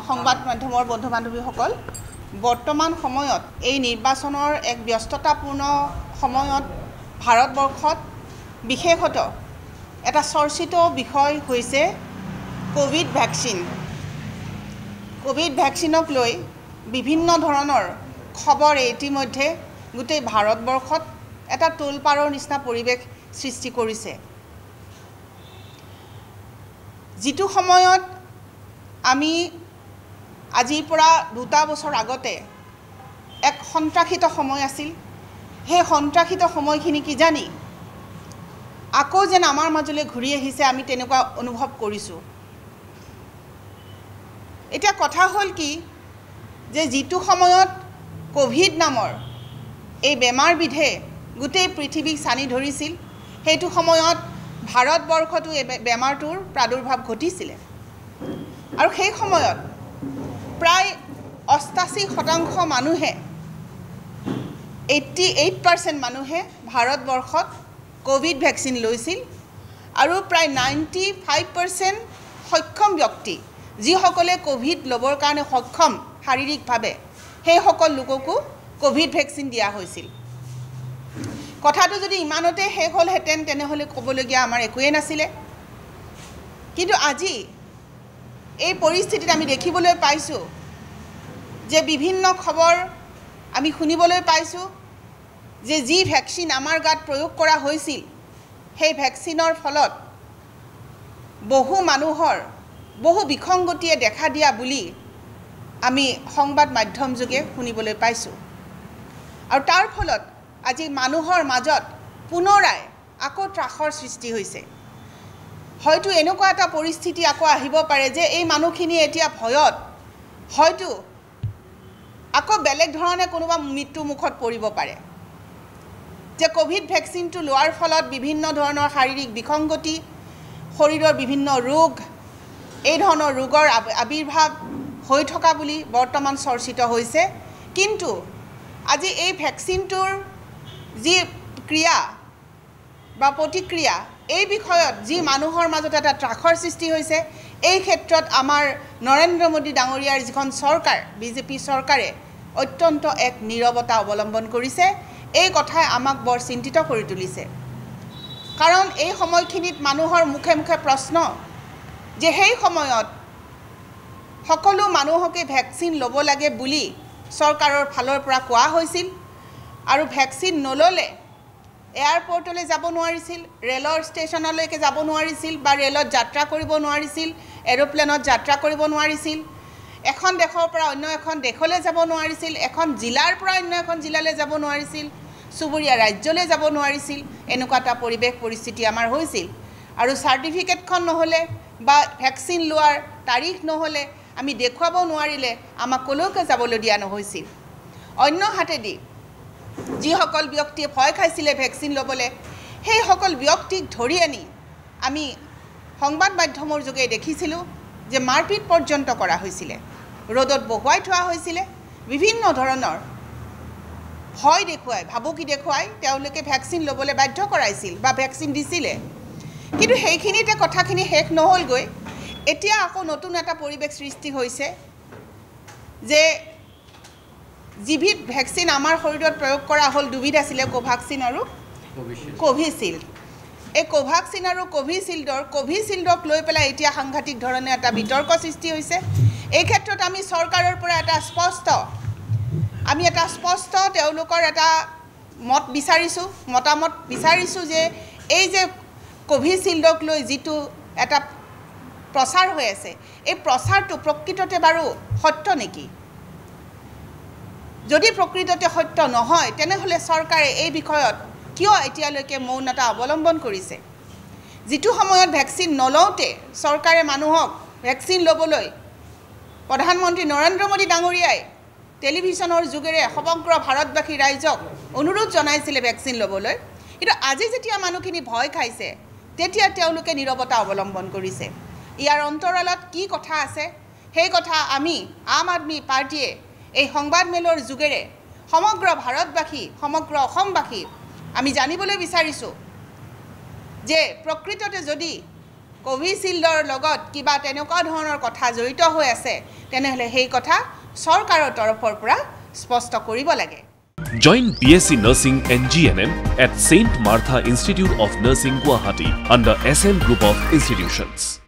সংবাদ মাধ্যমৰ বন্ধু বান্ধৱীসকল বৰ্তমান সময়ত এই নিৰ্বাচনৰ এক ব্যস্ততাপূৰ্ণ সময়ত ভাৰতবৰ্ষত বিশেষত এটা চৰ্চিত বিষয় হৈছে কোভিড ভ্যাকচিন। কোভিড ভ্যাকচিনক লৈ বিভিন্ন ধৰণৰ খবৰ ইতিমধ্যে গোটেই ভাৰতবৰ্ষত এটা তোলপাৰৰ নিচিনা পৰিৱেশ সৃষ্টি কৰিছে। যিটো সময়ত আমি আজিৰ পৰা 2টা বছৰ আগতে এক সন্ত্ৰাসিত সময় আছিল, সেই সন্ত্ৰাসিত সময়খিনি কি জানি আকৌ যেন আমাৰ মাজলৈ ঘূৰি আহিছে, আমি তেনেকুৱা অনুভৱ কৰিছোঁ। এতিয়া কথা হ'ল কি যে যিটো সময়ত কোভিড নামৰ এই বেমাৰবিধে গোটেই পৃথিৱীক চানি ধৰিছিল, সেইটো সময়ত ভাৰতবৰ্ষতো এই বেমাৰটোৰ প্ৰাদুৰ্ভাৱ ঘটিছিলে আৰু সেই সময়ত প্ৰায় 88% মানুহে 88% মানুহে ভাৰতবৰ্ষত কোভিড ভ্যাকচিন লৈছিল আৰু প্ৰায় 95% সক্ষম ব্যক্তি যিসকলে কোভিড ল'বৰ কাৰণে সক্ষম শাৰীৰিকভাৱে সেই সকল লোককো কোভিড ভ্যাকচিন দিয়া হৈছিল। কথাটো যদি ইমানতে শেষ হ'লহেঁতেন তেনেহ'লে ক'বলগীয়া আমাৰ একোৱেই নাছিলে। কিন্তু আজি এই পৰিস্থিতিত আমি দেখিবলৈ পাইছোঁ যে বিভিন্ন খবৰ আমি শুনিবলৈ পাইছোঁ যে যি ভ্যাকচিন আমাৰ গাত প্ৰয়োগ কৰা হৈছিল সেই ভ্যাকচিনৰ ফলত বহু মানুহৰ বহু বিসংগতিয়ে দেখা দিয়া বুলি আমি সংবাদ মাধ্যম যোগে শুনিবলৈ পাইছোঁ। আৰু তাৰ ফলত আজি মানুহৰ মাজত পুনৰাই আকৌ ত্ৰাসৰ সৃষ্টি হৈছে। হয়তো এনেকুৱা এটা পৰিস্থিতি আকৌ আহিব পাৰে যে এই মানুহখিনি এতিয়া ভয়ত হয়তো আকৌ বেলেগ ধৰণে কোনোবা মৃত্যু মুখত পৰিব পাৰে, যে কোভিড ভ্যাকচিনটো লোৱাৰ ফলত বিভিন্ন ধৰণৰ শাৰীৰিক বিসংগতি, শৰীৰৰ বিভিন্ন ৰোগ, এই ধৰণৰ ৰোগৰ আবিৰ্ভাৱ হৈ থকা বুলি বৰ্তমান চৰ্চিত হৈছে। কিন্তু আজি এই ভ্যাকচিনটোৰ যি ক্ৰিয়া বা প্ৰতিক্ৰিয়া, এই বিষয়ত যি মানুহৰ মাজত এটা ত্ৰাসৰ সৃষ্টি হৈছে, এই ক্ষেত্ৰত আমাৰ নৰেন্দ্ৰ মোদী ডাঙৰীয়াৰ যিখন চৰকাৰ বিজেপি চৰকাৰে অত্যন্ত এক নীৰৱতা অৱলম্বন কৰিছে। এই কথাই আমাক বৰ চিন্তিত কৰি তুলিছে, কাৰণ এই সময়খিনিত মানুহৰ মুখে মুখে প্ৰশ্ন যে সেই সময়ত সকলো মানুহকে ভ্যাকচিন ল'ব লাগে বুলি চৰকাৰৰ ফালৰ পৰা কোৱা হৈছিল আৰু ভ্যাকচিন নল'লে এয়াৰপৰ্টলৈ যাব নোৱাৰিছিল, ৰেলৰ ষ্টেচনলৈকে যাব নোৱাৰিছিল বা ৰেলত যাত্ৰা কৰিব নোৱাৰিছিল, এৰোপ্লেনত যাত্ৰা কৰিব নোৱাৰিছিল, এখন দেশৰ পৰা অন্য এখন দেশলৈ যাব নোৱাৰিছিল, এখন জিলাৰ পৰা অন্য এখন জিলালৈ যাব নোৱাৰিছিল, চুবুৰীয়া ৰাজ্যলৈ যাব নোৱাৰিছিল। এনেকুৱা এটা পৰিৱেশ পৰিস্থিতি আমাৰ হৈছিল আৰু চাৰ্টিফিকেটখন নহ'লে বা ভ্যাকচিন লোৱাৰ তাৰিখ নহ'লে, আমি দেখুৱাব নোৱাৰিলে আমাক কলৈকে যাবলৈ দিয়া নহৈছিল। অন্য হাতেদি যিসকল ব্যক্তিয়ে ভয় খাইছিলে ভ্যাকচিন ল'বলৈ, সেই সকল ব্যক্তিক ধৰি আনি আমি সংবাদ মাধ্যমৰ যোগে দেখিছিলোঁ যে মাৰপিট পৰ্যন্ত কৰা হৈছিলে, ৰ'দত বহুৱাই থোৱা হৈছিলে, বিভিন্ন ধৰণৰ ভয় দেখুৱাই ভাবুকি দেখুৱাই তেওঁলোকে ভ্যাকচিন ল'বলৈ বাধ্য কৰাইছিল বা ভ্যাকচিন দিছিলে। কিন্তু সেইখিনিতে কথাখিনি শেষ নহ'লগৈ। এতিয়া আকৌ নতুন এটা পৰিৱেশ সৃষ্টি হৈছে যে যিবিধ ভ্যাকচিন আমাৰ শৰীৰত প্ৰয়োগ কৰা হ'ল, দুবিধ আছিলে, কোভাক্সিন আৰু কোভিচিল্ড। এই কোভাক্সিন আৰু কোভিচিল্ডক লৈ পেলাই এতিয়া সাংঘাতিক ধৰণে এটা বিতৰ্ক সৃষ্টি হৈছে। এই ক্ষেত্ৰত আমি চৰকাৰৰ পৰা এটা স্পষ্ট তেওঁলোকৰ এটা মতামত বিচাৰিছোঁ যে এই যে কোভিচিল্ডক লৈ যিটো এটা প্ৰচাৰ হৈ আছে, এই প্ৰচাৰটো প্ৰকৃততে বাৰু সত্য নেকি? যদি প্ৰকৃততে সত্য নহয় তেনেহ'লে চৰকাৰে এই বিষয়ত কিয় এতিয়ালৈকে মৌনতা অৱলম্বন কৰিছে? যিটো সময়ত ভ্যাকচিন নলওঁতে চৰকাৰে মানুহক ভ্যাকচিন ল'বলৈ প্ৰধানমন্ত্ৰী নৰেন্দ্ৰ মোদী ডাঙৰীয়াই টেলিভিশ্যনৰ যোগেৰে সমগ্ৰ ভাৰতবাসী ৰাইজক অনুৰোধ জনাইছিলে ভ্যাকচিন ল'বলৈ, কিন্তু আজি যেতিয়া মানুহখিনি ভয় খাইছে তেতিয়া তেওঁলোকে নীৰৱতা অৱলম্বন কৰিছে। ইয়াৰ অন্তৰালত কি কথা আছে সেই কথা আমি আম আদমি পাৰ্টিয়ে এই সংবাদমেলৰ যোগেৰে সমগ্ৰ ভাৰতবাসী, সমগ্ৰ অসমবাসী আমি জানিবলৈ বিচাৰিছোঁ যে প্ৰকৃততে যদি কোভিচিল্ডৰ লগত কিবা তেনেকুৱা ধৰণৰ কথা জড়িত হৈ আছে তেনেহ'লে সেই কথা চৰকাৰৰ তৰফৰ পৰা স্পষ্ট কৰিব লাগে Join BSc Nursing and GNM at St. Martha Institute of Nursing, Guwahati under SM Group of Institutions.